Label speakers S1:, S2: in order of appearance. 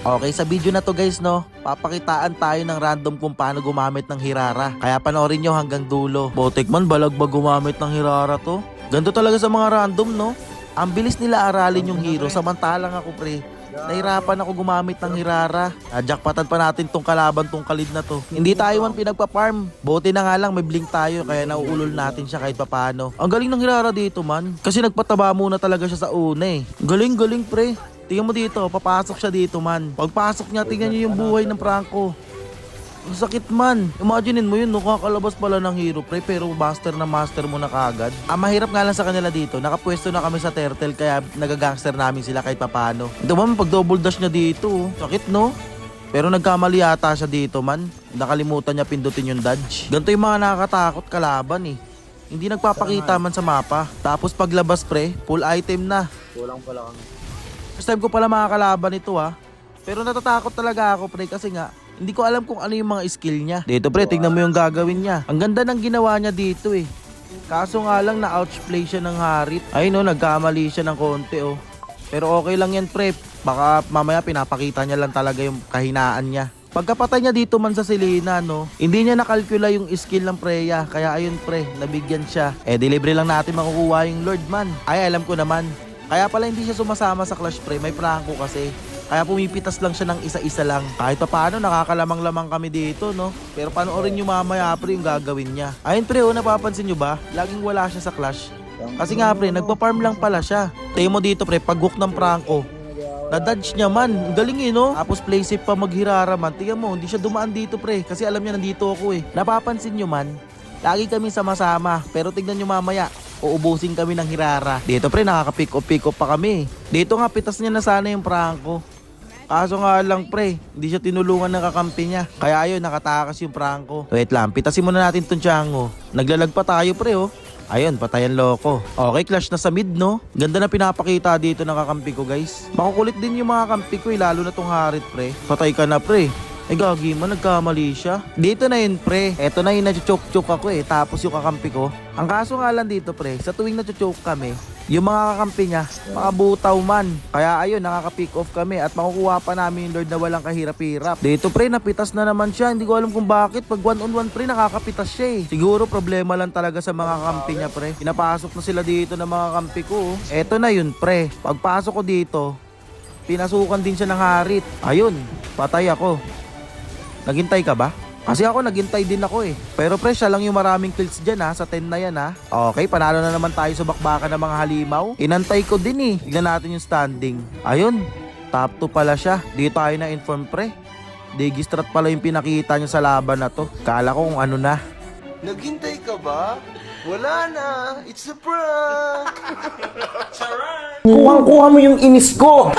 S1: Okay, sa video na to guys, no, papakitaan tayo ng random kung paano gumamit ng Hirara. Kaya panoorin nyo hanggang dulo. Botek man, balag ba gumamit ng Hirara to? Ganito talaga sa mga random, no? Ang bilis nila aralin yung hero, samantalang ako pre, nahirapan ako gumamit ng Hirara. Jackpotan pa natin tong kalaban, tong kalid na to. Hindi tayo man pinagpa-farm. Buti na nga lang may blink tayo, kaya nauulol natin siya kahit papano. Ang galing ng Hirara dito man, kasi nagpataba muna talaga siya sa una eh. Galing pre. Tingnan mo dito, papasok siya dito man. Pagpasok niya, tingnan niyo yung buhay ng Franco. Ang sakit man. Imaginein mo yun, no? Kakalabas pala ng hero pre, pero master na master mo na kagad. Ang mahirap nga lang sa kanila dito, nakapwesto na kami sa turtle, kaya nagagangster namin sila kahit papano. Ito man, pag double dash niya dito, sakit no? Pero nagkamali yata siya dito man. Nakalimutan niya pindutin yung dodge. Ganito yung mga nakakatakot kalaban eh. Hindi nagpapakita man sa mapa. Tapos paglabas pre, full item na.
S2: Kulang pala kami.
S1: First time ko pala makakalaban ito ha. Pero natatakot talaga ako pre kasi nga hindi ko alam kung ano yung mga skill niya. Dito pre, tignan mo yung gagawin niya. Ang ganda ng ginawa niya dito eh. Kaso nga lang na-outplay siya ng Harit. Ay no, nagkamali siya ng konti oh. Pero okay lang yan pre. Baka mamaya pinapakita niya lang talaga yung kahinaan niya. Pagkapatay niya dito man sa Selena no, hindi niya nakalkula yung skill ng Freya. Kaya ayun pre, nabigyan siya. Delivery lang natin makukuha yung Lord man. Ay alam ko naman. Kaya pala hindi siya sumasama sa Clash pre, may Franco kasi. Kaya pumipitas lang siya ng isa-isa lang. Kahit pa paano, nakakalamang-lamang kami dito, no? Pero panoorin nyo mamaya pre yung gagawin niya. Ayun pre, napapansin nyo ba? Laging wala siya sa Clash. Kasi nga pre, nagpa-farm lang pala siya. Tayo mo dito pre, pag-hook ng Franco. Na-dodge niya man, ang galing eh no? Tapos play safe pa mag-Hirara man. Tingnan mo, hindi siya dumaan dito pre, kasi alam niya nandito ako eh. Napapansin nyo man, lagi kami sama-sama. Pero tignan nyo mamaya, uubusin kami ng Hirara. Dito pre, nakaka-pick up pa kami. Dito nga, pitas niya na sana yung Franco. Kaso nga lang pre, hindi siya tinulungan ng kakampi niya. Kaya ayun, nakatakas yung Franco. Wait lang, pitasin muna natin tong Tiango. Naglalag pa tayo pre oh. Ayun, patayan loko. Okay, clash na sa mid no. Ganda na pinapakita dito ng kakampi ko guys. Makukulit din yung mga kampi ko eh, lalo na tong Harit pre. Patay ka na pre. Ay gagi man, nagkamali siya. Dito na yun pre. Eto na yung nachochoke ako eh. Tapos yung kakampi ko. Ang kaso nga lang dito pre, sa tuwing nachochoke kami, yung mga kakampi niya, makabutaw man. Kaya ayun, nakaka-pick off kami at makukuha pa namin yung Lord na walang kahirap-hirap. Dito pre, napitas na naman siya. Hindi ko alam kung bakit. Pag 1-on-1 pre, nakakapitas siya eh. Siguro problema lang talaga sa mga kampi niya pre. Pinapasok na sila dito ng mga kampi ko. Eto na yun pre. Pagpasok ko dito, pinasukan din siya ng Harit. Ayun, patay ako. Naghintay ka ba? Kasi ako naghintay din ako eh. Pero pre, siya lang yung maraming kills dyan ha. Sa 10 na yan ha. Okay, panalo na naman tayo sa bakbakan ng mga halimaw. Inantay ko din eh. Tignan natin yung standing. Ayun, top 2 pala siya. Di tayo na-inform pre. Digistrat pala yung pinakita niya sa laban na to. Kala ko kung ano na.
S2: Naghintay ka ba? Wala na. It's a prank.
S3: Kuhang-kuha mo yung inis ko!